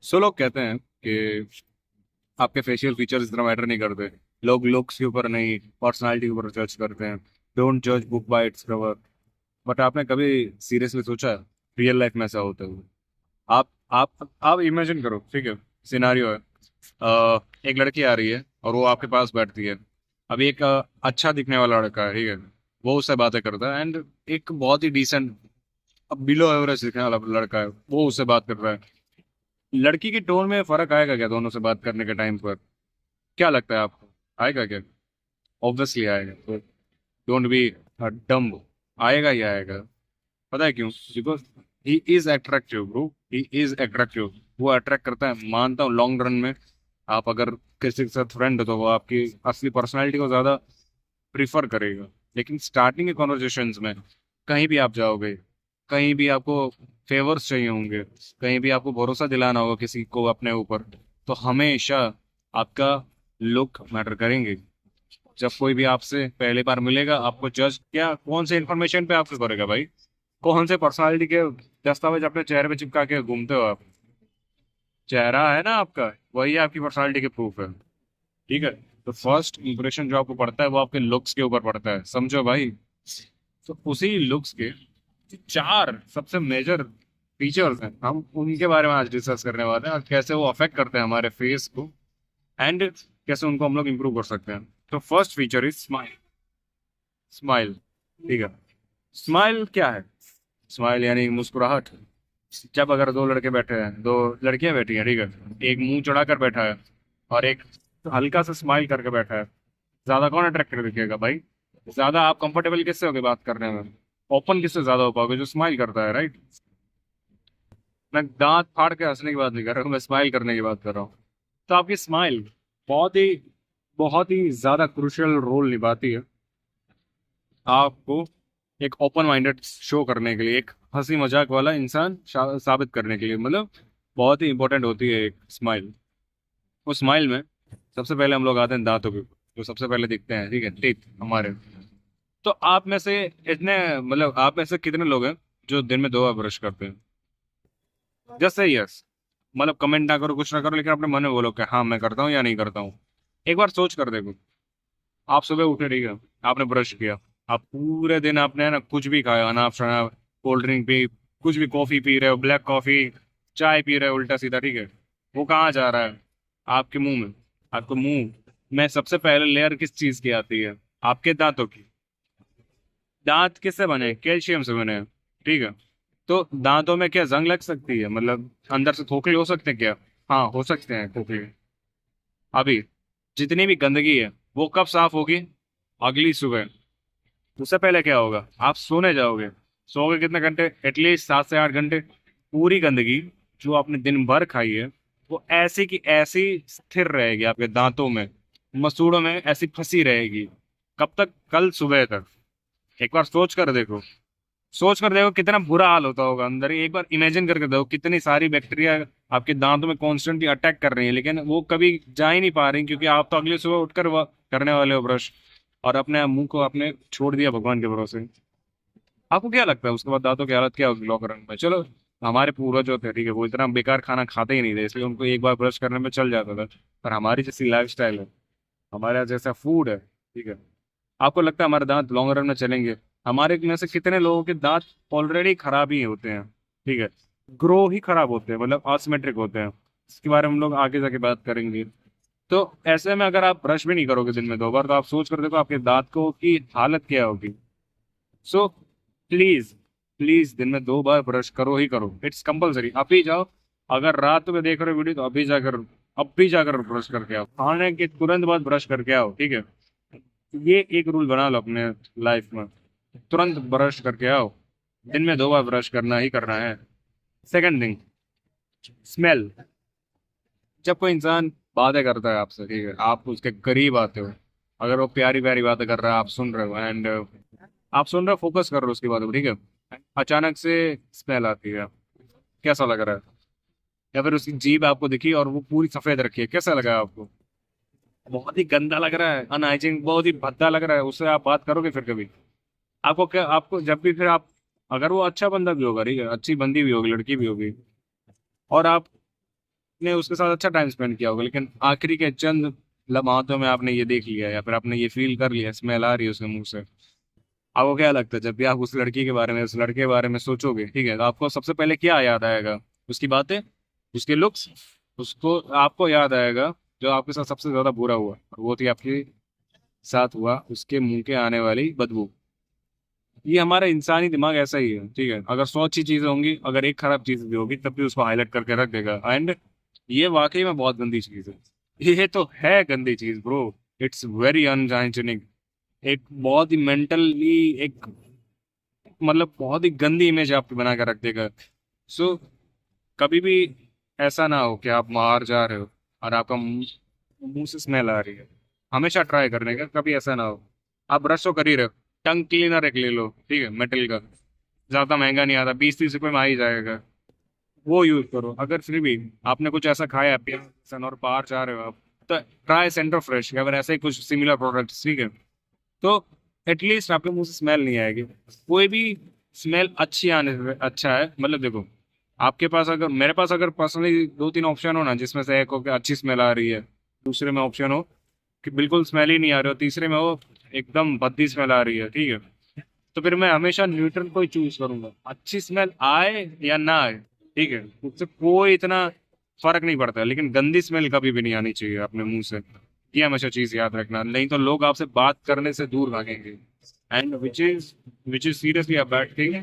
सो लोग कहते हैं कि आपके फेशियल फीचर्स इतना मैटर नहीं करते। लोग लुक्स के ऊपर नहीं, पर्सनालिटी के ऊपर जज करते हैं। डोंट जज book by its cover. But आपने कभी सीरियसली सोचा है रियल लाइफ में ऐसा होता है? आप इमेजिन करो, ठीक है। सिनारियो है, एक लड़की आ रही है और वो आपके पास बैठती है। अभी एक अच्छा दिखने वाला लड़का है, ठीक है। वो उससे बातें करता है एंड एक बहुत ही डिसेंट, बिलो एवरेज दिखने वाला लड़का है, वो उससे बात कर रहा है। लड़की की टोन में फर्क आएगा क्या दोनों से बात करने के टाइम पर? क्या लगता है आपको? आएगा क्या? ऑब्वियसली आएगा। तो डोंट बी डम। आएगा ही आएगा। पता है क्यों? Because he is attractive bro, he is attractive. वो अट्रैक्ट करता है, मानता हूँ लॉन्ग रन में। आप अगर किसी के साथ फ्रेंड हो तो वो आपकी असली पर्सनैलिटी को ज्यादा प्रिफर करेगा। लेकिन स्टार्टिंग के कॉन्वर्जेशंस में कहीं भी आप जाओगे, कहीं भी आपको फेवर्स चाहिए होंगे, कहीं भी आपको भरोसा दिलाना होगा किसी को अपने ऊपर, तो हमेशा आपका लुक मैटर करेंगे। जब कोई भी आपसे पहली बार मिलेगा, आपको जज क्या कौन से इन्फॉर्मेशन पे आपको करेगा भाई? कौन से पर्सनालिटी के दस्तावेज अपने चेहरे पे चिपका के घूमते हो आप? चेहरा है ना आपका, वही आपकी पर्सनालिटी के प्रूफ है। ठीक है। तो फर्स्ट इंप्रेशन जो आपको पड़ता है वो आपके लुक्स के ऊपर पड़ता है, समझो भाई। तो उसी लुक्स के जो चार सबसे मेजर फीचर्स हैं, हम उनके बारे में आज डिस्कस करने वाले हैं, और कैसे वो अफेक्ट करते हैं हमारे फेस को एंड कैसे उनको हम लोग इम्प्रूव कर सकते हैं। तो first feature is smile. Smile, ठीक है। स्माइल क्या है? स्माइल यानी मुस्कुराहट। जब अगर दो लड़के बैठे हैं, दो लड़कियां बैठी हैं, ठीक है, एक मुंह चढ़ा कर बैठा है और एक हल्का सा स्माइल करके बैठा है, ज्यादा कौन अट्रैक्टिव दिखेगा भाई? ज्यादा आप कंफर्टेबल किससे होगे बात करने में? ओपन किससे ज्यादा हो पाओगे? जो स्माइल करता है, राइट। मैं दांत फाड़ के हंसने की बात नहीं कर रहा हूँ, मैं स्माइल करने की बात कर रहा हूँ। तो आपकी स्माइल बहुत ही बहुत ही ज्यादा क्रूशियल रोल निभाती है आपको एक ओपन माइंडेड शो करने के लिए, एक हंसी मजाक वाला इंसान साबित करने के लिए। मतलब बहुत ही इंपॉर्टेंट होती है एक स्माइल। उस स्माइल में सबसे पहले हम लोग आते हैं दांतों के ऊपर, जो सबसे पहले दिखते हैं, ठीक है, टीथ हमारे। तो आप में से इतने, मतलब आप में से कितने लोग हैं जो दिन में 2 बार ब्रश करते हैं? जैसे यस, मतलब कमेंट ना करो, कुछ ना करो, लेकिन अपने मन में बोलो कि हाँ मैं करता हूँ या नहीं करता हूँ। एक बार सोच कर देखो। आप सुबह उठे, ठीक है, आपने ब्रश किया, आप पूरे दिन आपने है ना कुछ भी खाया, अनाप शनाप, कोल्ड ड्रिंक पी, कुछ भी, कॉफी पी रहे हो, ब्लैक कॉफी, चाय पी रहे हो उल्टा सीधा, ठीक है। वो कहाँ जा रहा है? आपके मुंह में। आपको मुंह में सबसे पहले लेयर किस चीज की आती है? आपके दांतों की। दांत किससे बने? कैल्शियम से बने हैं, ठीक है। तो दांतों में क्या जंग लग सकती है? मतलब अंदर से खोखले हो सकते हैं क्या? हाँ, हो सकते हैं खोखले। अभी जितनी भी गंदगी है वो कब साफ होगी? अगली सुबह। उससे पहले क्या होगा? आप सोने जाओगे। सोओगे कितने घंटे? एटलीस्ट 7 से 8 घंटे। पूरी गंदगी जो आपने दिन भर खाई है वो ऐसी की ऐसी स्थिर रहेगी आपके दांतों में, मसूड़ों में ऐसी फंसी रहेगी। कब तक? कल सुबह तक। एक बार सोच कर देखो। सोच कर देखो कितना बुरा हाल होता होगा अंदर ही। एक बार इमेजिन करके देखो कितनी सारी बैक्टीरिया आपके दांतों में कॉन्स्टेंटली अटैक कर रही है, लेकिन वो कभी जा ही नहीं पा रही, क्योंकि आप तो अगले सुबह उठकर करने वाले हो ब्रश, और अपने मुंह को आपने छोड़ दिया भगवान के भरोसे। आपको क्या लगता है उसके बाद दांतों की हालत क्या होगी लॉन्ग रन में? चलो, हमारे पूर्वज जो थे, ठीक है, वो इतना बेकार खाना खाते ही नहीं थे, इसलिए उनको एक बार ब्रश करने में चल जाता था। पर हमारी जैसी लाइफ स्टाइल है, हमारा जैसा फूड है, ठीक है, आपको लगता है हमारे दांत लॉन्ग रन में चलेंगे? हमारे में से कितने लोगों के दांत ऑलरेडी खराब ही होते हैं, ठीक है, ग्रो ही खराब होते हैं, मतलब असिमेट्रिक होते हैं। इसके बारे में हम लोग आगे जाके बात करेंगे। तो ऐसे में अगर आप ब्रश भी नहीं करोगे दिन में 2 बार, तो आप सोच कर देखो आपके दांत को की हालत क्या होगी। सो प्लीज, प्लीज दिन में 2 बार ब्रश करो ही करो, इट्स कंपलसरी। अभी जाओ, अगर रात में देख रहे हो वीडियो तो अभी जाकर ब्रश करके आओ, खाने के तुरंत बाद ब्रश करके आओ, ठीक है। ये एक रूल बना लो अपने लाइफ में, तुरंत ब्रश करके आओ। दिन में 2 बार ब्रश करना ही करना है। Second thing, smell. जब कोई इंसान बातें करता है आपसे, ठीक है, आप उसके करीब आते हो, अगर वो प्यारी प्यारी बातें कर रहा है, आप सुन रहे हो एंड आप सुन रहे हो, फोकस कर रहे हो उसकी बातों पर, ठीक है, अचानक से स्मेल आती है, कैसा लग रहा है? या फिर उसकी जीभ आपको दिखी और वो पूरी सफेद रखी है, कैसा लगा आपको? बहुत ही गंदा लग रहा है, अनहाइजीन, बहुत ही भद्दा लग रहा है, उससे आप बात करोगे फिर कभी? आपको क्या, आपको जब भी फिर आप, अगर वो अच्छा बंदा भी होगा, ठीक है, अच्छी बंदी भी होगी, लड़की भी होगी, और आप आपने उसके साथ अच्छा टाइम स्पेंड किया होगा, लेकिन आखिरी के चंद लम्हातों में आपने ये देख लिया या फिर आपने ये फील कर लिया, स्मेल आ रही है उसके मुंह से। आपको क्या लगता है जब भी आप उस लड़की के बारे में, उस लड़के के बारे में सोचोगे, ठीक है, तो आपको सबसे पहले क्या याद आएगा? उसकी बातें, उसके लुक्स, उसको आपको याद आएगा जो आपके साथ सबसे ज्यादा बुरा हुआ, और वो थी आपके साथ हुआ उसके मुंह के आने वाली बदबू। ये हमारा इंसानी दिमाग ऐसा ही है, ठीक है, अगर 100 अच्छी चीजें होंगी, अगर एक खराब चीज भी होगी, तब भी उसको हाईलाइट करके रख देगा। एंड ये वाकई में बहुत गंदी चीज है। ये तो है गंदी चीज ब्रो। It's very unhygienic. एक बहुत ही मेंटली, एक मतलब बहुत ही गंदी इमेज आपकी बना कर रख देगा। सो कभी भी ऐसा ना हो कि आप बाहर जा रहे हो और आपका मुंह मुंह से स्मेल आ रही है। हमेशा ट्राई करने का, कभी ऐसा ना हो। आप ब्रश तो कर ही रहे हो, टंग क्लीनर एक ले लो, ठीक है, मेटल का, ज्यादा महंगा नहीं आता, 20-30 रुपए में आ ही जाएगा। वो यूज करो। अगर फिर भी आपने कुछ ऐसा खाया पिया सन और बाहर जा रहे हो आप, तो ट्राई सेंटर फ्रेश या फिर ऐसे ही कुछ सिमिलर प्रोडक्ट, ठीक है। तो एटलीस्ट आपके मुंह से स्मेल नहीं आएगी। कोई भी स्मेल अच्छी आने से अच्छा है, मतलब देखो, आपके पास अगर, मेरे पास अगर पर्सनली 2-3 ऑप्शन हो ना, जिसमें से एक हो कि अच्छी स्मेल आ रही है, दूसरे में ऑप्शन हो कि बिल्कुल स्मेल ही नहीं आ रही हो, तीसरे में हो एकदम भद्दी स्मेल आ रही है, ठीक है, तो फिर मैं हमेशा न्यूट्रल को ही चूज करूंगा। अच्छी स्मेल आए या ना आए, ठीक है, उससे कोई इतना फर्क नहीं पड़ता, लेकिन गंदी स्मेल कभी भी नहीं आनी चाहिए अपने मुंह से। ये हमेशा चीज याद रखना, नहीं तो लोग आपसे बात करने से दूर भागेंगे। And which is seriously a bad thing.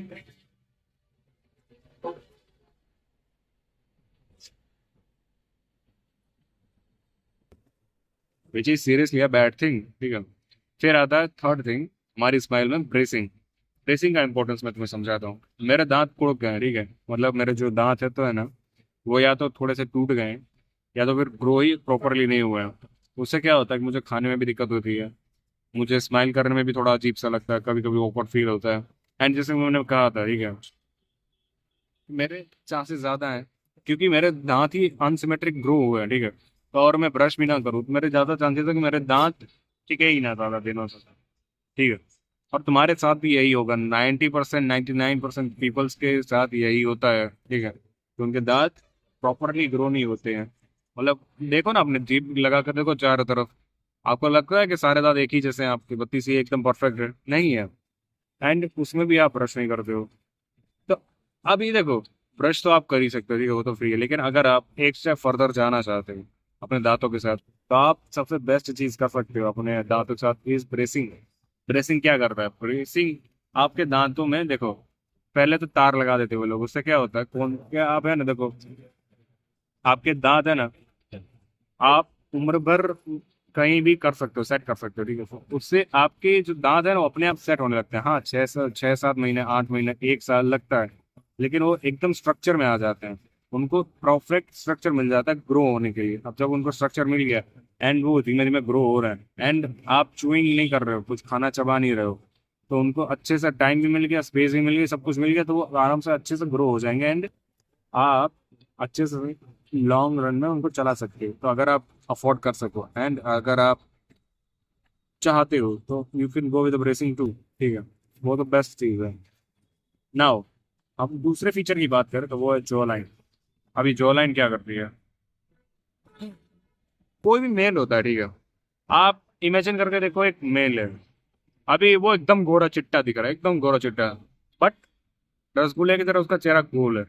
Which is seriously a bad thing, ठीक है। फिर आता है थर्ड थिंग हमारी स्माइल में, ब्रेसिंग। ब्रेसिंग का इंपॉर्टेंस मैं तुम्हें समझाता हूँ। मेरे दांत कुड़क गए हैं, ठीक है, मतलब मेरे जो दांत है तो है ना, वो या तो थोड़े से टूट गए हैं, या तो फिर ग्रो ही प्रॉपरली नहीं हुआ है। उससे क्या होता है कि मुझे खाने में भी दिक्कत होती है, मुझे स्माइल करने में भी थोड़ा अजीब सा लगता है, कभी कभी ऑकवर्ड फील होता है। एंड जैसे मैंने कहा था, ठीक है, मेरे चांसेस ज़्यादा हैं, क्योंकि मेरे दांत ही अनसिमेट्रिक ग्रो हुए हैं, ठीक है, तो और मैं ब्रश भी ना करूँ तो मेरे ज़्यादा चांसेस है कि मेरे दांत टिके ही ना ज़्यादा दिनों से, ठीक है। और तुम्हारे साथ भी यही होगा, 90%, 99% पीपल्स के साथ यही होता है, ठीक है, तो उनके दांत प्रॉपरली ग्रो नहीं होते हैं। मतलब देखो ना, अपने जीभ लगा कर देखो चारों तरफ, आपको लगता है कि सारे दांत एक ही जैसे हैं, आपकी बत्ती सी एकदम परफेक्ट है, नहीं है। एंड उसमें भी आप ब्रश नहीं करते हो। तो अभी देखो, ब्रश तो आप कर ही सकते हो, ठीक है, वो तो फ्री है, लेकिन अगर आप एक स्टेप फर्दर जाना चाहते हो अपने दांतों के साथ, तो आप सबसे बेस्ट चीज कर सकते हो अपने दांतों के साथ, इज ब्रेसिंग। ब्रेसिंग क्या करता है? ब्रेसिंग आपके दांतों में, देखो, पहले तो तार लगा देते वो लोग, उससे क्या होता है, कौन क्या आप है ना, देखो, आपके दांत है ना, आप उम्र भर कहीं भी कर सकते हो, सेट कर सकते हो, ठीक है, उससे आपके जो दांत है ना वो अपने आप सेट होने लगते हैं। हाँ, 6-7 महीने, 8 महीने, 1 साल लगता है, लेकिन वो एकदम स्ट्रक्चर में आ जाते हैं। उनको परफेक्ट स्ट्रक्चर मिल जाता है ग्रो होने के लिए। अब जब उनको स्ट्रक्चर मिल गया एंड वो धीमे धीमे ग्रो हो रहा है, एंड आप चूइंग नहीं कर रहे हो, कुछ खाना चबा नहीं रहे हो, तो उनको अच्छे से टाइम भी मिल गया, स्पेस भी मिल गया, सब कुछ मिल गया, तो वो आराम से अच्छे से ग्रो हो जाएंगे। एंड आप अच्छे से लॉन्ग रन में उनको चला सकते हो। तो अगर आप अफोर्ड कर सको एंड अगर आप चाहते हो, तो you can go with bracing too, ठीक है, वो तो बेस्ट चीज है। नाउ हम दूसरे फीचर की बात करें तो वो है जॉ लाइन। अभी जॉ लाइन क्या करती है? कोई भी मेल होता है, ठीक है, आप इमेजिन करके देखो, एक मेल है, अभी वो एकदम गोरा चिट्टा दिख रहा है, एकदम गोरा चिट्टा, बट रसगुल्ले की तरह उसका चेहरा गोल है,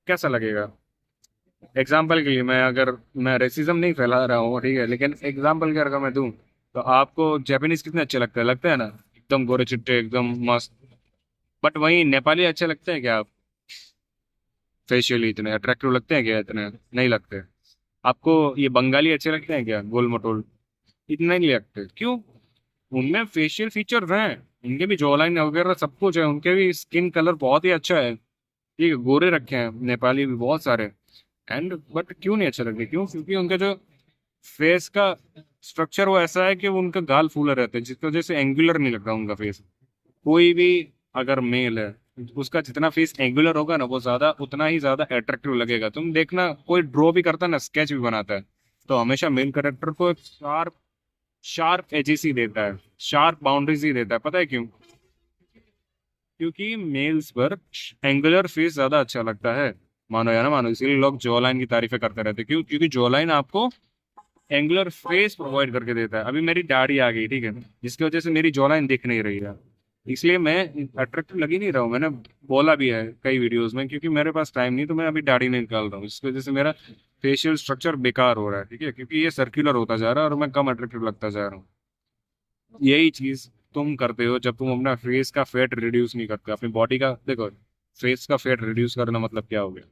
कैसा लगेगा? एग्जाम्पल के लिए, मैं रेसिज्म नहीं फैला रहा हूँ, ठीक है, लेकिन एग्जाम्पल के अगर मैं दूं, तो आपको जापानीज कितने अच्छे लगते हैं ना, एकदम गोरे चिट्टे, एकदम मस्त। बट वहीं नेपाली अच्छे लगते हैं क्या? आप फेशियली इतने अट्रैक्टिव लगते हैं क्या? इतने नहीं लगते। आपको ये बंगाली अच्छे लगते हैं क्या, गोल मटोल? इतने नहीं लगते, क्यों? उनमें फेशियल फीचर हैं, उनके भी जॉ लाइन वगैरह सब कुछ है, उनके भी स्किन कलर बहुत ही अच्छा है, ठीक है, गोरे रखे हैं नेपाली भी बहुत सारे। एंड बट क्यों नहीं अच्छे लगते? क्यों? क्योंकि उनका जो फेस का स्ट्रक्चर वो ऐसा है कि वो उनका गाल फूला रहता है, जिसकी वजह से एंगुलर नहीं लगता उनका फेस। कोई भी अगर मेल है, उसका जितना फेस एंगुलर होगा ना, वो ज्यादा, उतना ही ज्यादा अट्रैक्टिव लगेगा। तुम देखना, कोई ड्रॉ भी करता है ना, स्केच भी बनाता है, तो हमेशा मेल कैरेक्टर को एक शार्प शार्प एजेस ही देता है, शार्प बाउंड्रीज ही देता है। पता है क्यों? क्योंकि मेल्स पर एंगुलर फेस ज्यादा अच्छा लगता है। मानो या ना मानो, इसीलिए लोग जॉ लाइन की तारीफें करते रहते हैं। क्यों? क्योंकि जॉ लाइन आपको एंगुलर फेस प्रोवाइड करके देता है। अभी मेरी दाढ़ी आ गई, ठीक है, जिसकी वजह से मेरी जॉ लाइन दिख नहीं रही है, इसलिए मैं अट्रैक्टिव लग ही नहीं रहा हूँ। मैंने बोला भी है कई वीडियोस में, क्योंकि मेरे पास टाइम नहीं, तो मैं अभी दाढ़ी नहीं निकाल रहा हूँ। इसकी वजह से मेरा फेशियल स्ट्रक्चर बेकार हो रहा है, ठीक है, क्योंकि ये सर्कुलर होता जा रहा है और मैं कम अट्रैक्टिव लगता जा रहा हूँ। यही चीज तुम करते हो जब तुम अपना फेस का फैट रिड्यूस नहीं करते, अपनी बॉडी का। देखो, फेस का फैट रिड्यूस करना मतलब क्या हो गया?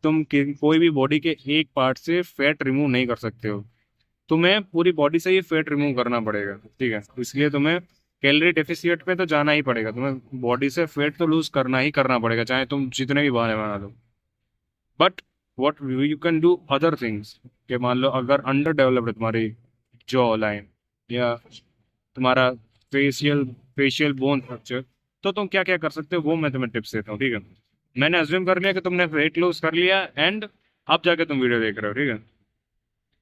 तुम कोई भी बॉडी के एक पार्ट से फैट रिमूव नहीं कर सकते हो, तुम्हें पूरी बॉडी से ये फैट रिमूव करना पड़ेगा, ठीक है। इसलिए तुम्हें कैलोरी डेफिसिट पे तो जाना ही पड़ेगा, तुम्हें बॉडी से फैट तो लूज करना ही करना पड़ेगा, चाहे तुम जितने भी बहाने बना लो। But what you can do other things, कि मान लो अगर अंडर डेवलप्ड है तुम्हारी जॉ लाइन या तुम्हारा फेशियल फेशियल बोन स्ट्रक्चर, तो तुम क्या क्या कर सकते हो वो मैं तुम्हें टिप्स देता हूँ, ठीक है। मैंने अज्यूम कर लिया कि तुमने वेट लॉस कर लिया एंड अब जाके तुम वीडियो देख रहे हो, ठीक है।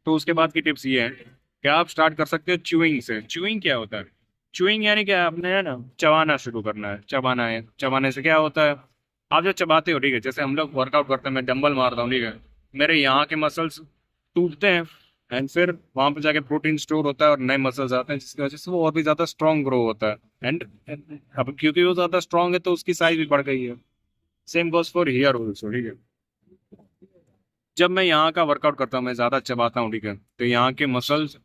तो उसके बाद की टिप्स ये है कि आप स्टार्ट कर सकते हो च्यूइंग से। च्यूइंग क्या होता है? च्यूइंग यानी क्या, आपने है ना चबाना शुरू करना है। चबाना है, चबाने से क्या होता है, आप जब चबाते हो, ठीक है, जैसे हम लोग वर्कआउट करते हैं, मैं डंबल मारता हूँ, ठीक है, मेरे यहाँ के मसल्स टूटते हैं एंड फिर वहां पर जाके प्रोटीन स्टोर होता है और नए मसल्स आते हैं, जिसकी वजह से वो और भी ज्यादा स्ट्रांग ग्रो होता है। एंड अब क्योंकि वो ज्यादा स्ट्रांग है तो उसकी साइज भी बढ़ गई है। Same goes for here also, ठीक है। जब मैं यहाँ का वर्कआउट करता हूँ, मैं ज्यादा चबाता हूँ, ठीक है, तो यहाँ के मसल्स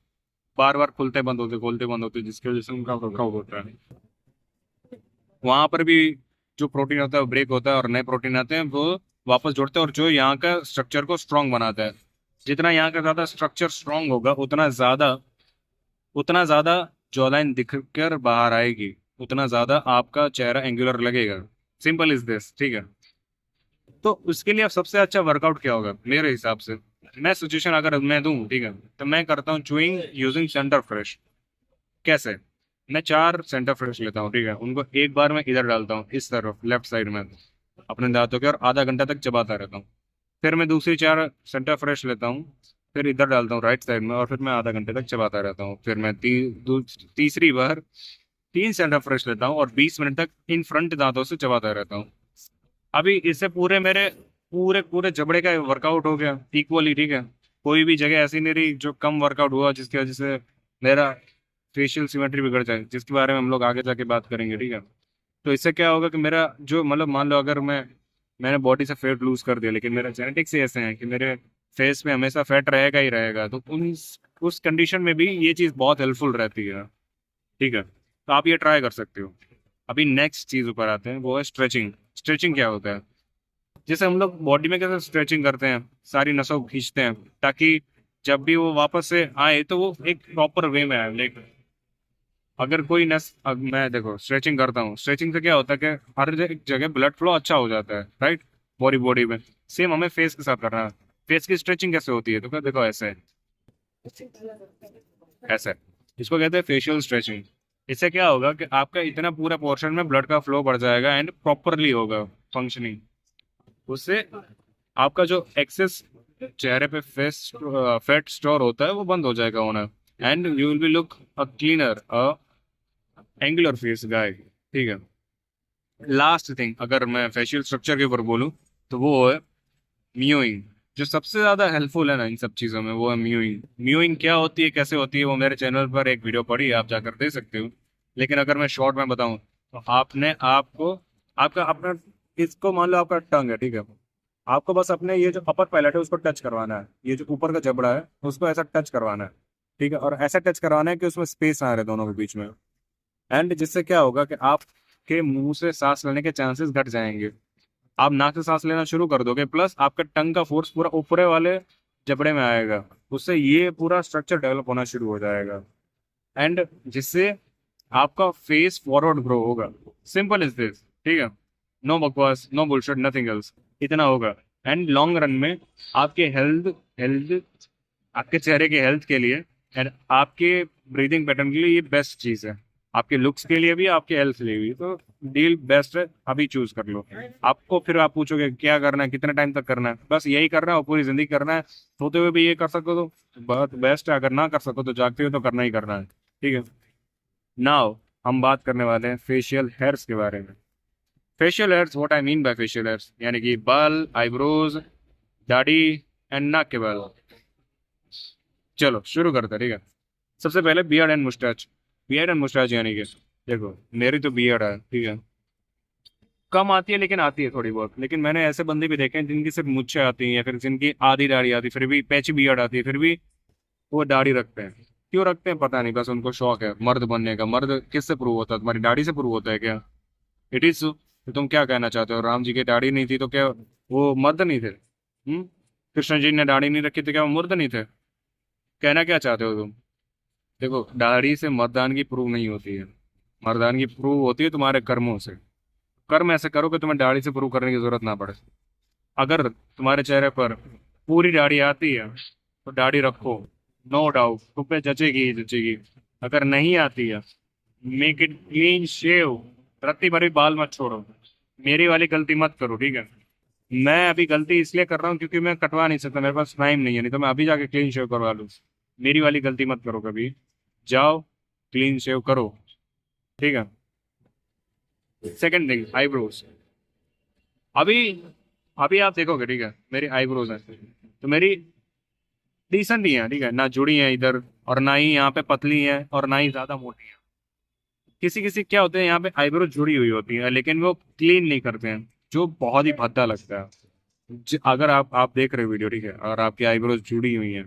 बार बार खुलते बंद होते, खोलते बंद होते, जिसकी वजह से उनका वर्कआउट होता है। वहां पर भी जो प्रोटीन होता है वो ब्रेक होता है और नए प्रोटीन आते हैं, वो वापस जुड़ते हैं और जो यहाँ का स्ट्रक्चर को स्ट्रांग बनाता है। जितना यहाँ का ज्यादा स्ट्रक्चर स्ट्रांग होगा, उतना ज्यादा जॉलाइन दिख कर बाहर आएगी, उतना ज्यादा आपका चेहरा एंगुलर लगेगा। सिंपल इज दिस, ठीक है। तो उसके लिए अब सबसे अच्छा वर्कआउट क्या होगा मेरे हिसाब से? मैं सजेशन अगर मैं दूं, ठीक है, तो मैं करता हूँ चूइंग यूजिंग सेंटर फ्रेश। कैसे? मैं 4 सेंटर फ्रेश लेता हूँ, ठीक है, उनको एक बार मैं इधर डालता हूँ, इस तरफ लेफ्ट साइड में अपने दांतों के, और आधा घंटा तक चबाता रहता हूँ। फिर मैं दूसरी 4 सेंटर फ्रेश लेता हूँ, फिर इधर डालता हूँ राइट साइड में, और फिर मैं आधा घंटे तक चबाता रहता हूँ। फिर मैं तीसरी बार 3 सेंटर फ्रेश लेता हूँ और 20 मिनट तक इन फ्रंट दांतों से चबाता रहता हूँ। अभी इससे पूरे मेरे पूरे पूरे जबड़े का वर्कआउट हो गया इक्वली, ठीक है। कोई भी जगह ऐसी नहीं रही जो कम वर्कआउट हुआ, जिसकी वजह से मेरा फेशियल सिमेट्री बिगड़ जाए, जिसके बारे में हम लोग आगे जाके बात करेंगे, ठीक है। तो इससे क्या होगा कि मेरा जो मतलब मान लो अगर मैंने बॉडी से फैट लूज कर दिया, लेकिन मेरा जेनेटिक्स ही ऐसे हैं कि मेरे फेस में हमेशा फैट रहेगा ही रहेगा, तो उस कंडीशन में भी ये चीज़ बहुत हेल्पफुल रहती है, ठीक है। तो आप ये ट्राई कर सकते हो। अभी नेक्स्ट चीज़ ऊपर आते हैं, वो है स्ट्रेचिंग। स्ट्रेचिंग क्या होता है? जैसे हम लोग बॉडी में कैसे स्ट्रेचिंग करते हैं, सारी नसों को खींचते हैं ताकि जब भी वो वापस से आए तो वो एक प्रॉपर वे में आए। लाइक अगर कोई नस, अब मैं देखो स्ट्रेचिंग करता हूँ, स्ट्रेचिंग से क्या होता है कि हर एक जगह ब्लड फ्लो अच्छा हो जाता है, राइट, बॉडी बॉडी में। सेम हमें फेस के साथ करना है। फेस की स्ट्रेचिंग कैसे होती है? तो क्या देखो, ऐसे ऐसे, इसको कहते हैं फेशियल स्ट्रेचिंग। इससे क्या होगा कि आपका इतना पूरा पोर्शन में ब्लड का फ्लो बढ़ जाएगा एंड प्रॉपरली होगा फंक्शनिंग। उससे आपका जो एक्सेस चेहरे पे फेस फैट स्टोर होता है वो बंद हो जाएगा होना, and you will be look a cleaner, a angular face guy, ठीक है। लास्ट थिंग अगर मैं फेशियल स्ट्रक्चर के ऊपर बोलूँ, तो वो है म्यूइंग। जो सबसे ज्यादा हेल्पफुल है ना इन सब चीजों में, वो है म्यूइंग। म्यूइंग क्या होती है, कैसे होती है, वो मेरे चैनल पर एक वीडियो पड़ी है, आप जाकर देख सकते हो। लेकिन अगर मैं शॉर्ट में बताऊं, तो आपने आपको आपका अपना, इसको मान लो आपका टंग है, ठीक है, आपको बस अपने ये जो अपर पैलेट है उसको टच करवाना है, ये जो ऊपर का जबड़ा है उसको ऐसा टच करवाना है, ठीक है, और ऐसा टच करवाना है कि उसमें स्पेस आ रहे दोनों के बीच में। एंड जिससे क्या होगा कि आपके मुंह से सांस लेने के चांसेस घट जाएंगे, आप नाक से सांस लेना शुरू कर दोगे, प्लस आपका टंग का फोर्स पूरा ऊपरे वाले जबड़े में आएगा, उससे ये पूरा स्ट्रक्चर डेवलप होना शुरू हो जाएगा, एंड जिससे आपका फेस फॉरवर्ड ग्रो होगा। सिंपल इज दिस, ठीक है, नो बकवास, नो बुलशिट, नथिंग एल्स, इतना होगा। एंड लॉन्ग रन में आपके हेल्थ हेल्थ आपके चेहरे के हेल्थ के लिए एंड आपके ब्रीदिंग पैटर्न के लिए ये बेस्ट चीज है। आपके लुक्स के लिए भी, आपके हेल्थ के लिए भी, तो डील बेस्ट है, अभी चूज कर लो। आपको फिर आप पूछोगे क्या करना है, कितने टाइम तक करना है, बस यही करना है और पूरी जिंदगी करना है। सोते हुए भी ये कर सको तो बहुत बेस्ट है, अगर ना कर सको तो जागते हुए तो करना ही करना है, ठीक है। नाउ हम बात करने वाले हैं फेशियल हेयर्स के बारे में। Facial hairs, what I mean by facial hairs, यानी कि बाल, आईब्रोज, दाढ़ी एंड नाक के बाल। चलो शुरू करते हैं, ठीक है। सबसे पहले beard and moustache. Beard and moustache यानी कि देखो, मेरी तो बियर्ड है, ठीक है। कम आती है लेकिन आती है थोड़ी बहुत। लेकिन मैंने ऐसे बंदे भी देखे हैं जिनकी सिर्फ मुच्छें आती हैं, या फिर जिनकी आधी दाढ़ी आती है, फिर भी पैची बियर्ड आती है, फिर भी वो दाढ़ी रखते हैं। क्यों रखते हैं पता नहीं, बस उनको शौक है मर्द बनने का। मर्द किससे प्रूव होता है? तुम्हारी दाढ़ी से प्रूव होता है क्या? It is. तो तुम क्या कहना चाहते हो, राम जी की दाढ़ी नहीं थी तो क्या वो मर्द नहीं थे? कृष्ण जी ने दाढ़ी नहीं रखी तो क्या वो मर्द नहीं थे? कहना क्या चाहते हो तुम? देखो, दाढ़ी से मर्दानगी प्रूव नहीं होती है। मर्दानगी प्रूव होती है तुम्हारे कर्मों से। कर्म ऐसे करो कि तुम्हें दाढ़ी से प्रूव करने की जरूरत ना पड़े। अगर तुम्हारे चेहरे पर पूरी दाढ़ी आती है तो दाढ़ी रखो, नो डाउट तुम पे जचेगी ही जचेगी। अगर नहीं आती है, मेक इट क्लीन शेव। रत्ती भर भी बाल मत छोड़ो। मेरी वाली गलती मत करो, ठीक है। मैं अभी गलती इसलिए कर रहा हूँ क्योंकि मैं कटवा नहीं सकता, मेरे पास टाइम नहीं है, नहीं तो मैं अभी जाके क्लीन शेव करवा लूँ। मेरी वाली गलती मत करो कभी। जाओ, क्लीन शेव करो, ठीक है। Second thing, eyebrows. अभी अभी आप देखोगे, ठीक है, मेरी आईब्रोज है तो मेरी डिसेंट ही है, ठीक है, ना जुड़ी है इधर, और ना ही यहाँ पे पतली है, और ना ही ज्यादा मोटी है। किसी किसी क्या होते हैं यहाँ पे आईब्रो जुड़ी हुई होती है लेकिन वो क्लीन नहीं करते हैं, जो बहुत ही भद्दा लगता है। अगर आप देख रहे हो वीडियो, ठीक है, और आपकी आईब्रोज जुड़ी हुई हैं,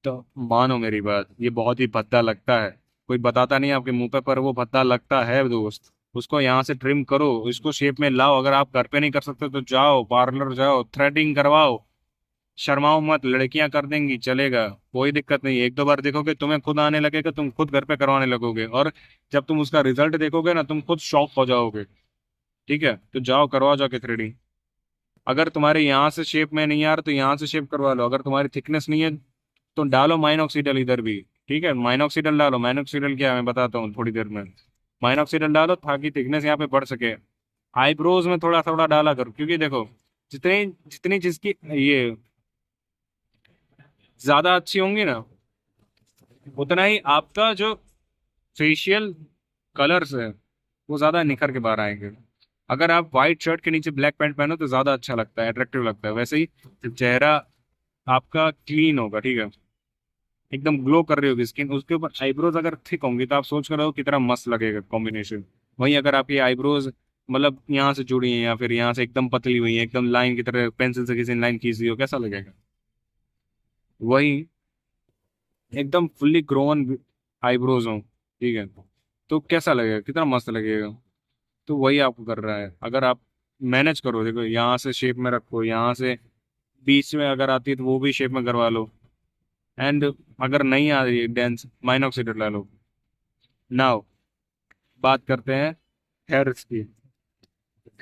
तो मानो मेरी बात, ये बहुत ही भद्दा लगता है। कोई बताता नहीं आपके मुंह पे, पर वो भद्दा लगता है दोस्त। उसको यहाँ से ट्रिम करो, इसको शेप में लाओ। अगर आप घर पे नहीं कर सकते तो जाओ पार्लर, जाओ थ्रेडिंग करवाओ। शर्माओ मत, लड़कियां कर देंगी, चलेगा, कोई दिक्कत नहीं है। एक दो बार देखोगे, तुम्हें खुद आने लगेगा, तुम खुद घर पे करवाने लगोगे, और जब तुम उसका रिजल्ट देखोगे ना, तुम खुद शॉक हो जाओगे। ठीक है, तो जाओ करवाओ जाके थ्रेडिंग। अगर तुम्हारे यहाँ से शेप में नहीं आ रहा तो यहाँ से शेप करवा लो। अगर तुम्हारी थिकनेस नहीं है तो डालो माइनॉक्सीडल इधर भी, ठीक है। माइनॉक्सीडल डालो। माइनॉक्सीडल क्या है मैं बताता हूँ थोड़ी देर में। माइनॉक्सीडल डालो ताकि थिकनेस यहाँ पे बढ़ सके। आईब्रोज में थोड़ा थोड़ा डाला करो, क्योंकि देखो, जितनी जितनी जिसकी ये ज्यादा अच्छी होंगी ना, उतना ही आपका जो फेशियल कलर्स है वो ज्यादा निखर के बाहर आएंगे। अगर आप व्हाइट शर्ट के नीचे ब्लैक पैंट पहनो तो ज्यादा अच्छा लगता है, अट्रैक्टिव लगता है। वैसे ही चेहरा आपका क्लीन होगा, ठीक है, एकदम ग्लो कर रही होगी स्किन, उसके ऊपर आईब्रोज अगर थिक होंगी तो आप सोच कर रहो कितना मस्त लगेगा कॉम्बिनेशन। वहीं अगर आपकी आईब्रोज मतलब यहाँ से जुड़ी हैं, या फिर यहाँ से एकदम पतली हुई है, एकदम लाइन की तरह, पेंसिल से किसी ने लाइन खींच दी हो, कैसा लगेगा? वही एकदम फुल्ली ग्रोन आईब्रोज हो, ठीक है, तो कैसा लगेगा, कितना मस्त लगेगा। तो वही आपको कर रहा है। अगर आप मैनेज करो, देखो यहाँ से शेप में रखो, यहाँ से बीच में अगर आती है तो वो भी शेप में करवा लो। एंड अगर नहीं आ रही है डेंस, माइनॉक्सीडल ला लो। नाउ बात करते हैं हेयर्स की।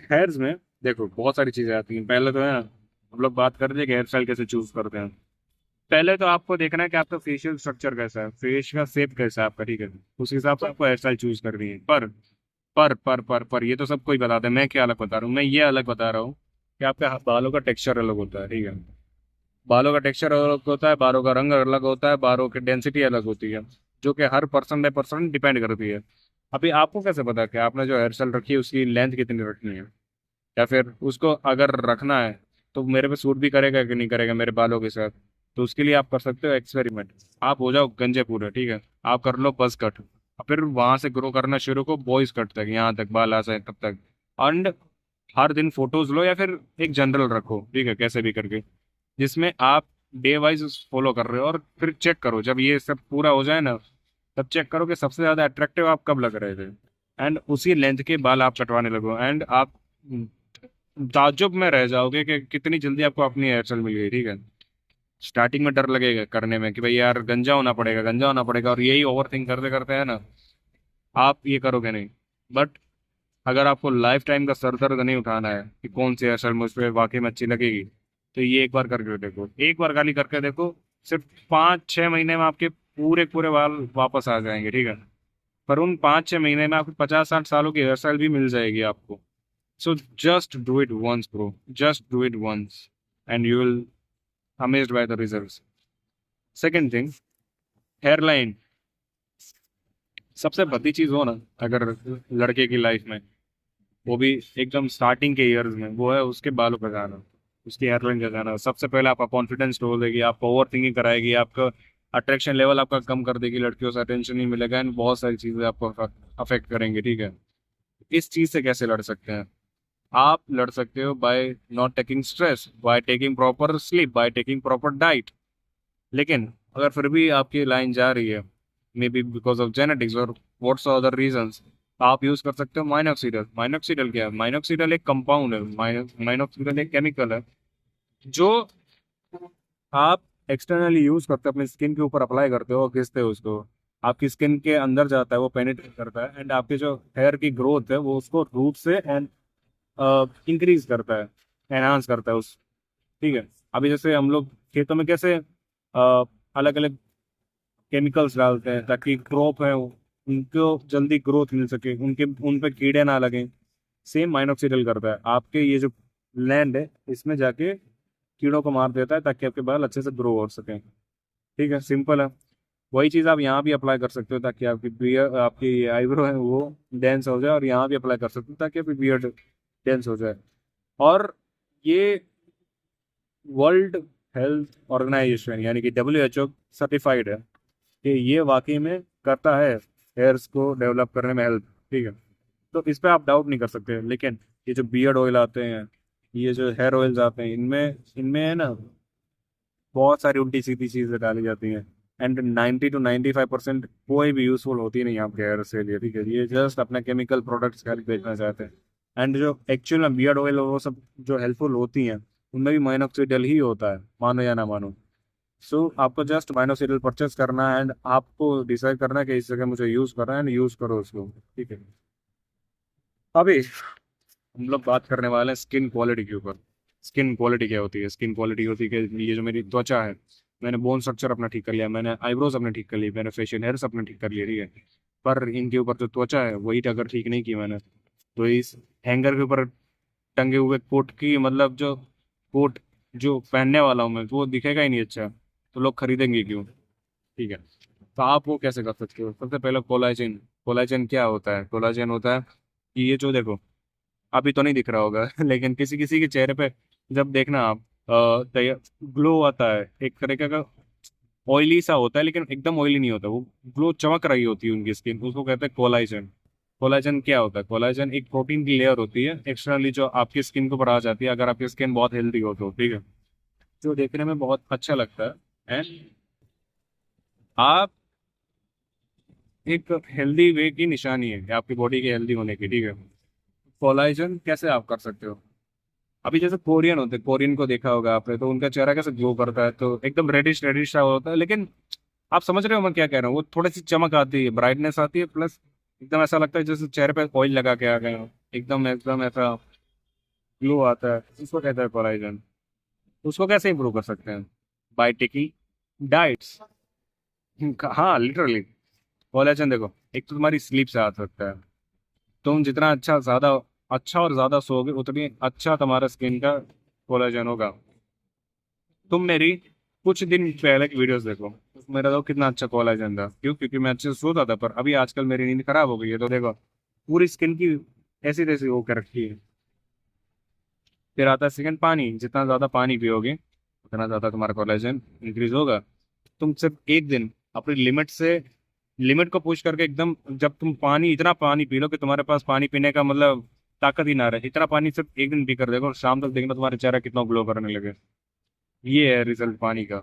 हेयर्स में देखो बहुत सारी चीजें आती हैं। पहले तो है ना, हम लोग बात करते हैं कि हेयर स्टाइल कैसे चूज करते हैं। पहले तो आपको देखना है कि आपका फेशियल स्ट्रक्चर कैसा है, फेस का शेप कैसा है आपका, ठीक है। उस हिसाब से आपको हेयर स्टाइल चूज करनी है। पर ये तो सबको ही बताते हैं, मैं क्या अलग बता रहा हूँ, मैं ये अलग बता रहा हूँ कि आपके बालों का टेक्सचर अलग होता है, ठीक है। बालों का टेक्सचर अलग होता है, बालों का रंग अलग होता है, बालों की डेंसिटी अलग होती है, जो कि हर पर्सन बाय पर्सन डिपेंड करती है। अभी आपको कैसे पता कि आपने जो हेयर स्टाइल रखी है उसकी लेंथ कितनी रखनी है, या फिर उसको अगर रखना है तो मेरे पे सूट भी करेगा कि नहीं करेगा मेरे बालों के साथ। तो उसके लिए आप कर सकते हो एक्सपेरिमेंट। आप हो जाओ गंजे पूरे, ठीक है, आप कर लो बस कट, और फिर वहां से ग्रो करना शुरू को बॉयज कट तक, यहाँ तक बाल आ जाए तब तक। एंड हर दिन फोटोज लो, या फिर एक जनरल रखो, ठीक है, कैसे भी करके, जिसमें आप डे वाइज फॉलो कर रहे हो, और फिर चेक करो जब ये सब पूरा हो जाए ना, तब चेक करो कि सबसे ज्यादा अट्रैक्टिव आप कब लग रहे थे, एंड उसी लेंथ के बाल आप कटवाने लगो। एंड आप ताज्जुब में रह जाओगे कि कितनी जल्दी आपको अपनी हेयर स्टाइल मिल गई, ठीक है। स्टार्टिंग में डर लगेगा करने में कि भाई यार गंजा होना पड़ेगा, गंजा होना पड़ेगा, और यही ओवर थिंक करते करते है ना, आप ये करोगे नहीं। बट अगर आपको लाइफ टाइम का सर दर्द नहीं उठाना है कि कौन सी हेयर स्टाइल मुझ पर वाकई में अच्छी लगेगी, तो ये एक बार करके देखो, एक बार खाली करके देखो। सिर्फ 5-6 महीने में आपके पूरे पूरे बाल वापस आ जाएंगे, ठीक है। पर उन 5-6 महीने में आपको 50-60 सालों की हेयर स्टाइल भी मिल जाएगी आपको। So just do it once, bro. Just do it once, and you will amazed by the results. Second thing, hairline। सबसे बड़ी चीज हो ना अगर लड़के की लाइफ में, वो भी एकदम स्टार्टिंग के ईयर्स में, वो है उसके बालों का गाना, उसकी हेयरलाइन का गाना। सबसे पहले आपका कॉन्फिडेंस तोड़ देगी, आपको ओवर थिंकिंग कराएगी, आपका अट्रैक्शन लेवल आपका कम कर देगी, लड़कियों से अटेंशन नहीं मिलेगा, एंड बहुत सारी चीजें आपको अफेक्ट करेंगे, ठीक है। इस चीज से कैसे लड़ सकते हैं? आप लड़ सकते हो by not taking stress, by taking proper sleep, by taking proper diet. लेकिन अगर फिर भी आपकी लाइन जा रही है, may be because of genetics और व्हाट्स अदर रीजंस, आप यूज कर सकते हो माइनॉक्सीडल। माइनॉक्सीडल क्या है? माइनॉक्सीडल एक कंपाउंड है, माइनॉक्सीडल एक केमिकल है जो आप एक्सटर्नली यूज करते हो, अपनी स्किन के ऊपर अप्लाई करते हो और घिसते हो उसको, आपकी स्किन के अंदर जाता है, वो पेनिट्रेट करता है, एंड आपके जो हेयर की ग्रोथ है वो उसको रूट से एंड इंक्रीज करता है, एनहांस करता है उस, ठीक है। अभी जैसे हम लोग खेतों में कैसे अलग अलग केमिकल्स डालते हैं ताकि क्रॉप है उनको जल्दी ग्रोथ मिल सके, उनके उन पे कीड़े ना लगे, सेम माइनॉक्सिडल करता है, आपके ये जो लैंड है इसमें जाके कीड़ों को मार देता है ताकि आपके बाल अच्छे से ग्रो हो सके, ठीक है, सिंपल है। वही चीज़ आप यहाँ भी अप्लाई कर सकते हो ताकि आपकी बियर, आपकी आईब्रो है वो डेंस हो जाए, और यहाँ भी अप्लाई कर सकते हो ताकि आपकी बियर्ड डेंस हो जाए। और ये वर्ल्ड हेल्थ ऑर्गेनाइजेशन यानी कि WHO सर्टिफाइड है कि ये वाकई में करता है हेयर्स को डेवलप करने में हेल्प, ठीक है। तो इस पे आप डाउट नहीं कर सकते। लेकिन ये जो बियर्ड ऑयल आते हैं, ये जो हेयर ऑयल्स आते हैं, इनमें इनमें है ना बहुत सारी उल्टी सीधी चीजें डाली जाती हैं, एंड 90 to 95% कोई भी यूजफुल होती नहीं आपके हेयर से लिए, ठीक है। ये जस्ट अपना केमिकल प्रोडक्ट्स खाली बेचना चाहते हैं, एंड जो एक्चुअल में बियर्ड ऑयल और वो सब जो हेल्पफुल होती हैं उनमें भी माइनॉक्सिडिल ही होता है, मानो या ना मानो। सो आपको जस्ट माइनॉक्सिडिल परचेस करना है, एंड आपको डिसाइड करना है कि इस जगह मुझे यूज करना है, एंड यूज करो उसको, ठीक है। अभी हम लोग बात करने वाले हैं स्किन क्वालिटी के ऊपर। स्किन क्वालिटी क्या होती है? स्किन क्वालिटी होती है कि ये जो मेरी त्वचा है, मैंने बोन स्ट्रक्चर अपना ठीक कर लिया, मैंने आईब्रोज अपने ठीक कर लिए, मैंने फेशियल हेयर्स अपने ठीक कर लिए, ठीक है। पर इनके ऊपर जो त्वचा है वही अगर ठीक नहीं की मैंने, तो इस हैंगर के ऊपर टंगे हुए कोट की, मतलब जो कोट जो पहनने वाला हूँ मैं, वो दिखेगा ही नहीं अच्छा, तो लोग खरीदेंगे क्यों? ठीक है। तो आप वो कैसे कर सकते हो? सबसे पहले कोलाजन। कोलाजन क्या होता है? कोलाजन होता है कि ये जो देखो, अभी तो नहीं दिख रहा होगा लेकिन किसी किसी के चेहरे पे जब देखना आप, ग्लो आता है एक तरीके का, ऑयली सा होता है लेकिन एकदम ऑयली नहीं होता, वो ग्लो चमक रही होती है उनकी स्किन, उसको कहते हैं कोलाजन। कोलाजन क्या होता है? कोलाजन एक प्रोटीन की लेयर होती है एक्सटर्नली जो आपकी स्किन के ऊपर आ जाती है अगर आपकी स्किन बहुत हेल्दी हो तो, ठीक है, जो देखने में बहुत अच्छा लगता है, एंड आप एक हेल्दी वे की निशानी है आपकी बॉडी के हेल्दी होने की, ठीक है। कोलाजन कैसे आप कर सकते हो? अभी जैसे कोरियन होते हैं, कोरियन को देखा होगा आपने, तो उनका चेहरा कैसे ग्लो करता है, तो एकदम रेडिश रेडिश सा होता है, लेकिन आप समझ रहे हो मैं क्या कह रहा हूँ, वो थोड़ी सी चमक आती है, ब्राइटनेस आती है, प्लस एकदम ऐसा लगता है जैसे चेहरे पे ऑयल लगा के आ गए हो, एकदम एकदम ऐसा ग्लो आता है, उसको कहता है कोलाजन। उसको कैसे इंप्रूव कर सकते हैं? By taking diets. हाँ, लिटरली। कोलेजन देखो, एक तो तुम्हारी स्लीप से आ सकता है, तुम जितना अच्छा और ज्यादा सोओगे उतनी अच्छा तुम्हारा स्किन का कोलेजन होगा। तुम मेरी कुछ दिन पहले की वीडियोस देखो, उसमें मेरा तो कितना अच्छा कोलेजन था, क्यों? क्योंकि मैं अच्छे से सोता था। पर अभी आजकल मेरी नींद खराब हो गई है, तो देखो पूरी स्किन की ऐसी तैसी होकर रखी है। फिर आता है सेकंड, पानी। जितना ज्यादा पानी पियोगे उतना ज्यादा तुम्हारा कोलेजन इंक्रीज होगा। तुम सिर्फ एक दिन अपनी लिमिट को पुश करके एकदम, जब तुम पानी इतना पानी पी लो कि तुम्हारे पास पानी पीने का मतलब ताकत ही ना रहे, इतना पानी सिर्फ एक दिन पी कर देखो, और शाम तक देखना तुम्हारा चेहरा कितना ग्लो करने लगे। ये है रिजल्ट पानी का।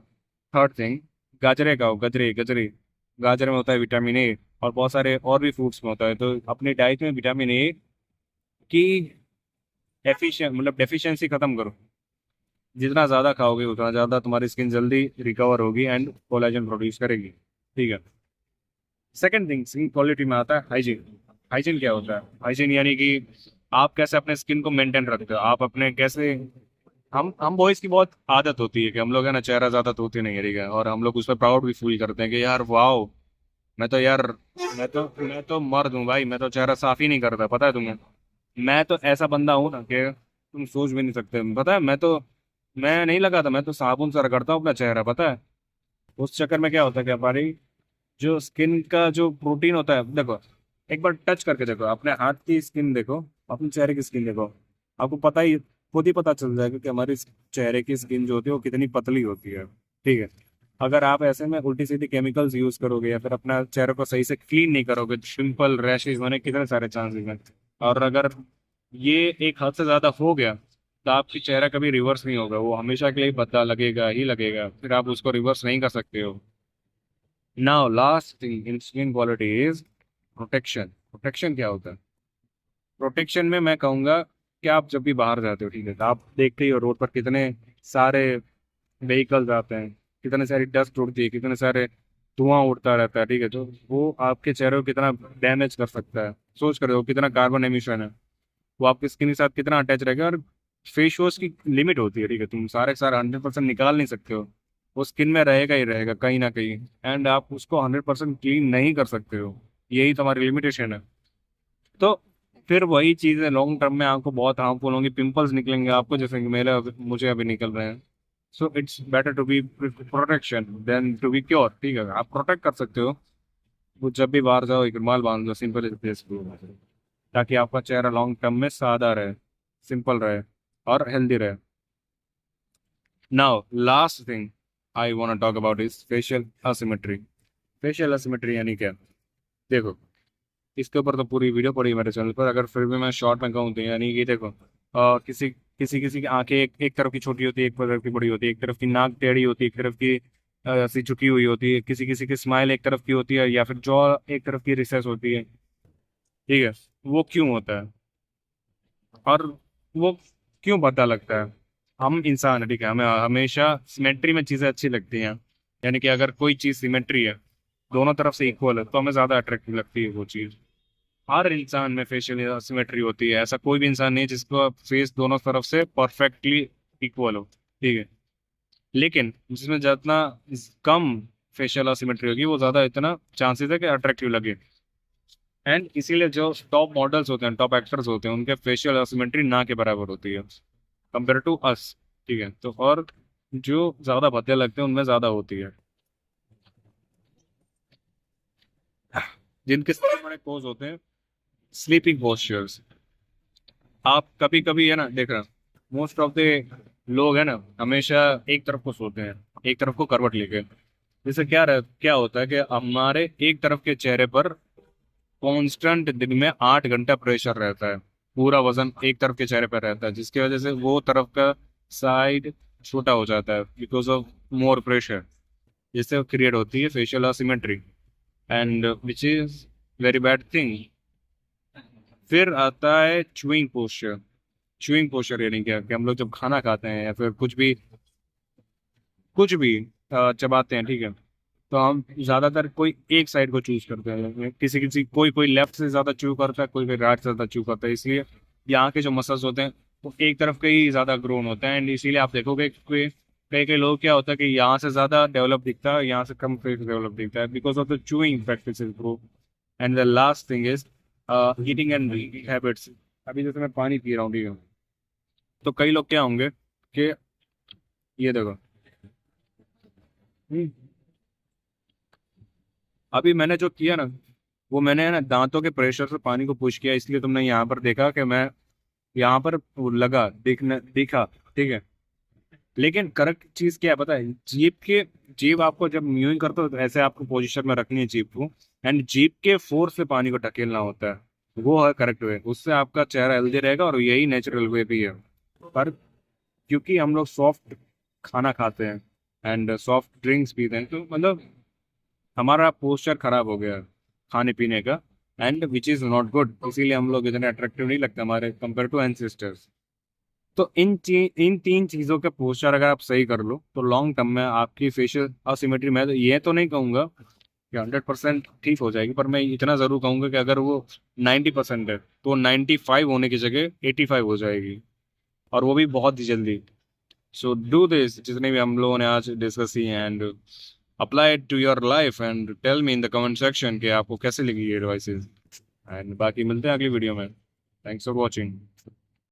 थर्ड थिंग, गाजरे खाओ, गजरे गजरे। गाजर में होता है विटामिन A, और बहुत सारे और भी फ्रूट्स में होता है, तो अपनी डाइट में विटामिन A की एफिशिएंट मतलब डेफिशिएंसी खत्म करो। जितना ज्यादा खाओगे उतना ज्यादा तुम्हारी स्किन जल्दी रिकवर होगी एंड कोलेजन प्रोड्यूस करेगी, ठीक है। सेकंड थिंग, स्किन क्वालिटी में आता है हाइजीन। हाइजीन क्या होता है? हाइजीन यानी कि आप कैसे अपने स्किन को मेंटेन रखते हो, आप अपने कैसे, हम बॉयज की बहुत आदत होती है कि हम लोग है ना चेहरा ज्यादा धोते नहीं है, ठीक है, और हम लोग उस पर प्राउड भी फील करते हैं कि यार वाओ, मैं तो यार, मैं तो मर्द हूँ भाई, मैं तो चेहरा साफ ही नहीं करता, पता है तुम्हें। मैं तो ऐसा बंदा हूँ ना कि तुम सोच भी नहीं सकते, पता है। मैं नहीं लगाता, मैं तो साबुन से रगड़ता हूँ अपना चेहरा, पता है। उस चक्कर में क्या होता है कि हमारी जो स्किन का जो प्रोटीन होता है, देखो एक बार टच करके देखो, अपने हाथ की स्किन देखो अपने चेहरे की स्किन देखो, आपको पता ही, खुद ही पता चल जाएगा कि हमारी चेहरे की स्किन जो होती है वो कितनी पतली होती है। ठीक है, अगर आप ऐसे में उल्टी सीधी केमिकल्स यूज करोगे या फिर अपना चेहरे को सही से क्लीन नहीं करोगे तो पिंपल रैशेज होने के कितने सारे चांसेस हैं। और अगर ये एक हद से ज्यादा हो गया तो आपकी चेहरा कभी रिवर्स नहीं होगा, वो हमेशा के लिए बदला लगेगा ही लगेगा, फिर आप उसको रिवर्स नहीं कर सकते हो। Now last thing in skin quality is protection. Protection क्या होता है? प्रोटेक्शन में मैं कहूंगा कि आप जब भी बाहर जाते हो, ठीक है, तो आप देखते ही हो रोड पर कितने सारे व्हीकल्स आते हैं, कितने सारी डस्ट उड़ती है, कितने सारे धुआं उड़ता रहता है, ठीक है, तो वो आपके चेहरे को कितना डैमेज कर सकता है। सोच कर हो कितना कार्बन एमिशन है, वो आपकी स्किन के साथ कितना अटैच रहेगा। और फेस वॉश की लिमिट होती है, ठीक है, तुम सारे के सारे 100% निकाल नहीं सकते हो, वो स्किन में रहेगा ही रहेगा कहीं ना कहीं, एंड आप उसको 100% क्लीन नहीं कर सकते हो, यही तुम्हारी लिमिटेशन है। तो फिर वही चीज़ है, लॉन्ग टर्म में आपको बहुत हार्मफुल होंगी, पिंपल्स निकलेंगे आपको जैसे कि मुझे अभी निकल रहे हैं। So it's better to be protection than to be cure. ठीक है, आप प्रोटेक्ट कर सकते हो, वो जब भी बाहर जाओ एक रुमाल बांध लो, सिंपल इस फेस को, ताकि आपका चेहरा लॉन्ग टर्म में सादा रहे, सिंपल रहे और हेल्दी रहे। Now last thing I want talk about is facial asymmetry. Facial asymmetry यानी क्या? देखो, इसके ऊपर तो पूरी वीडियो पड़ी है मेरे चैनल पर, अगर फिर भी मैं शॉर्ट में कहूँ तो यानी कि देखो, किसी किसी किसी की आंखें एक तरफ की छोटी होती है, एक तरफ की बड़ी होती है, एक तरफ की नाक टेढ़ी होती है, एक तरफ की ऐसी झुकी हुई होती है, किसी किसी की स्माइल एक तरफ की होती है, या फिर जॉ एक तरफ की रिसेस होती है। ठीक है, वो क्यों होता है और वो क्यों भद्दा लगता है? हम इंसान है, ठीक है, हमें हमेशा सिमेट्री में चीज़ें अच्छी लगती हैं, यानी कि अगर कोई चीज़ सिमेट्री है, दोनों तरफ से इक्वल है, तो हमें ज़्यादा अट्रैक्टिव लगती है वो चीज़। हर इंसान में फेशियल सिमेट्री होती है, ऐसा कोई भी इंसान नहीं जिसको फेस दोनों तरफ से परफेक्टली इक्वल हो। ठीक है, लेकिन जिसमें जितना कम फेशियल असिमेट्री होगी वो ज़्यादा इतना चांसेस है कि अट्रैक्टिव लगे। एंड इसीलिए जो टॉप मॉडल्स होते हैं, टॉप एक्टर्स होते हैं, उनके फेशियल असिमेट्री ना के बराबर होती है कंपेयर टू अस। ठीक है, तो और जो ज़्यादा भद्दे लगते हैं उनमें ज़्यादा होती है। जिनके सबसे बड़े कोज होते हैं स्लीपिंग पोस्चर्स। आप कभी कभी है ना देख रहे, मोस्ट ऑफ द लोग है ना हमेशा एक तरफ को सोते हैं, एक तरफ को करवट लेके। जैसे क्या होता है कि हमारे एक तरफ के चेहरे पर कांस्टेंट दिन में 8 घंटा प्रेशर रहता है, पूरा वजन एक तरफ के चेहरे पर रहता है, जिसकी वजह से वो तरफ का साइड छोटा हो जाता है बिकॉज ऑफ मोर प्रेशर, जिससे क्रिएट होती है facial asymmetry, and which is very bad thing. फिर आता है च्यूइंग पोस्चर। च्यूइंग पोस्चर यानी क्या कि हम लोग जब खाना खाते हैं या फिर कुछ भी चबाते हैं, ठीक है, तो हम ज्यादातर कोई एक साइड को चूज करते हैं, किसी किसी कोई कोई लेफ्ट से ज्यादा चू करता है, कोई कोई राइट से ज्यादा चू करता है, इसलिए यहाँ के जो मसल्स होते हैं वो एक तरफ के ही ज्यादा ग्रोन होते हैं, एंड इसीलिए आप देखोगे कि कई कई लोग क्या होता है कि यहाँ से ज्यादा डेवलप दिखता है, यहाँ से कम डेवलप दिखता है, because of the chewing practice grow. And the last thing is eating and habits. अभी जैसे मैं पानी पी रहा हूँ, ठीक है, तो कई लोग क्या होंगे कि ये देखो, हम्म, अभी मैंने जो किया ना, वो मैंने है ना दांतों के प्रेशर से पानी को पुश किया, इसलिए तुमने यहाँ पर देखा कि मैं यहाँ पर वो लगा दिखने दिखा। ठीक है, लेकिन करेक्ट चीज क्या है पता है? जीभ आपको जब म्यूइंग करते हो तो ऐसे आपको पोजीशन में रखनी है जीभ को, एंड जीभ के फोर्स से पानी को ढकेलना होता है, वो है करेक्ट वे, उससे आपका चेहरा हेल्दी रहेगा और यही नेचुरल वे भी है। पर क्योंकि हम लोग सॉफ्ट खाना खाते हैं एंड सॉफ्ट ड्रिंक्स पीते हैं, तो मतलब हमारा पोस्चर खराब हो गया खाने पीने का, and which is not good, इसीलिए हम लोग इतने अट्रैक्टिव नहीं लगते हमारे कंपेयर टू एंसेस्टर्स। तो इन तीन चीजों के पोस्चर अगर आप सही कर लो तो लॉन्ग टर्म में आपकी फेशियल असिमेट्री, मैं तो ये तो नहीं कहूंगा कि 100% ठीक हो जाएगी, पर मैं इतना जरूर कहूंगा कि अगर वो 90% है तो 95 होने की जगह 85 हो जाएगी, और वो भी बहुत ही जल्दी। सो डू दिस, जितने भी हम लोगों ने आज डिस्कस की, and apply it to your life and tell me in the comment section कि आपको कैसे लगी ये एडवाइसेस। एंड बाकी मिलते हैं अगली वीडियो में। Thanks for watching.